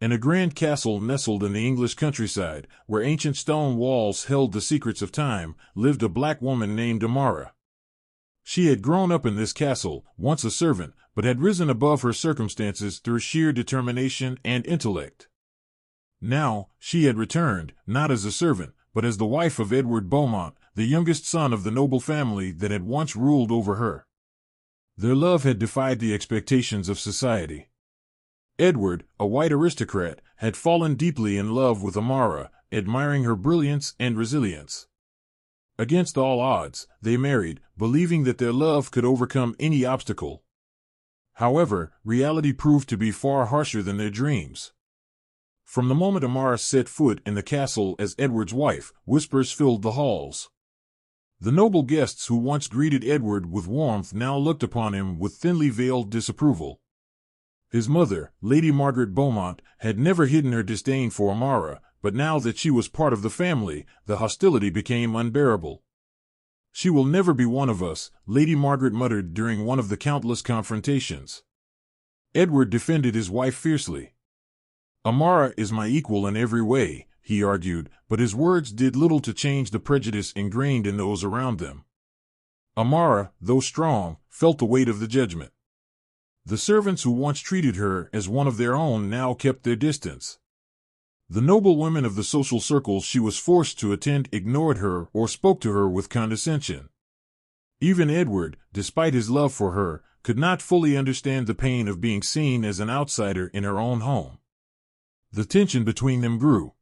In a grand castle nestled in the English countryside, where ancient stone walls held the secrets of time, lived a black woman named Amara. She had grown up in this castle, once a servant, but had risen above her circumstances through sheer determination and intellect. Now, she had returned, not as a servant, but as the wife of Edward Beaumont, the youngest son of the noble family that had once ruled over her. Their love had defied the expectations of society. Edward, a white aristocrat, had fallen deeply in love with Amara, admiring her brilliance and resilience. Against all odds, they married, believing that their love could overcome any obstacle. However, reality proved to be far harsher than their dreams. From the moment Amara set foot in the castle as Edward's wife, whispers filled the halls. The noble guests who once greeted Edward with warmth now looked upon him with thinly veiled disapproval. His mother, Lady Margaret Beaumont, had never hidden her disdain for Amara, but now that she was part of the family, the hostility became unbearable. "She will never be one of us," Lady Margaret muttered during one of the countless confrontations. Edward defended his wife fiercely. "Amara is my equal in every way," he argued, but his words did little to change the prejudice ingrained in those around them. Amara, though strong, felt the weight of the judgment. The servants who once treated her as one of their own now kept their distance. The noble women of the social circles she was forced to attend ignored her or spoke to her with condescension. Even Edward, despite his love for her, could not fully understand the pain of being seen as an outsider in her own home. The tension between them grew.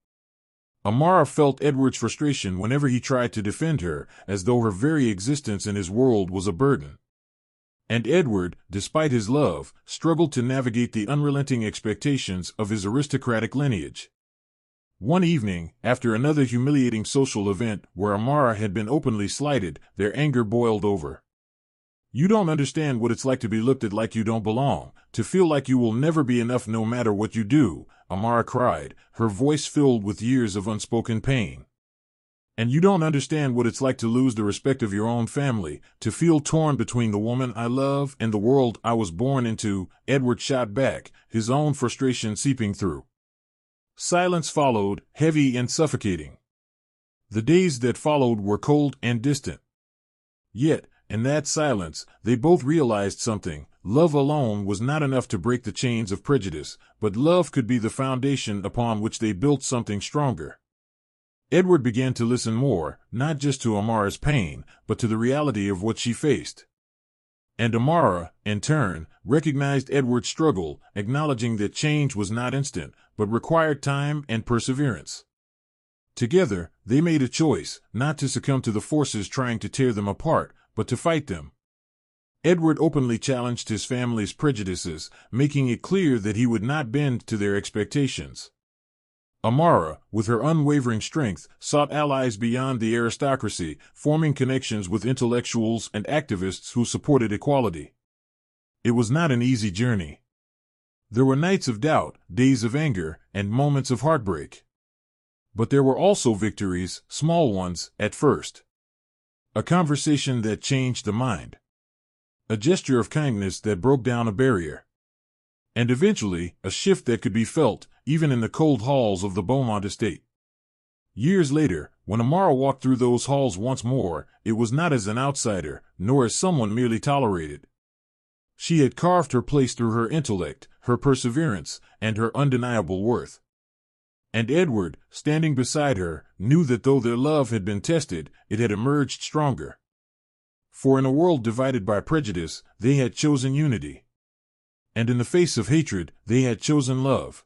Amara felt Edward's frustration whenever he tried to defend her, as though her very existence in his world was a burden. And Edward, despite his love, struggled to navigate the unrelenting expectations of his aristocratic lineage. One evening, after another humiliating social event where Amara had been openly slighted, their anger boiled over. "You don't understand what it's like to be looked at like you don't belong, to feel like you will never be enough no matter what you do," Amara cried, her voice filled with years of unspoken pain. "And you don't understand what it's like to lose the respect of your own family, to feel torn between the woman I love and the world I was born into," Edward shot back, his own frustration seeping through. Silence followed, heavy and suffocating. The days that followed were cold and distant. Yet, in that silence, they both realized something. Love alone was not enough to break the chains of prejudice, but love could be the foundation upon which they built something stronger. Edward began to listen more, not just to Amara's pain, but to the reality of what she faced. And Amara, in turn, recognized Edward's struggle, acknowledging that change was not instant, but required time and perseverance. Together, they made a choice, not to succumb to the forces trying to tear them apart, but to fight them. Edward openly challenged his family's prejudices, making it clear that he would not bend to their expectations. Amara, with her unwavering strength, sought allies beyond the aristocracy, forming connections with intellectuals and activists who supported equality. It was not an easy journey. There were nights of doubt, days of anger, and moments of heartbreak. But there were also victories, small ones, at first. A conversation that changed the mind. A gesture of kindness that broke down a barrier. And eventually, a shift that could be felt, even in the cold halls of the Beaumont estate. Years later, when Amara walked through those halls once more, it was not as an outsider, nor as someone merely tolerated. She had carved her place through her intellect, her perseverance, and her undeniable worth. And Edward, standing beside her, knew that though their love had been tested, it had emerged stronger. For in a world divided by prejudice, they had chosen unity. And in the face of hatred, they had chosen love.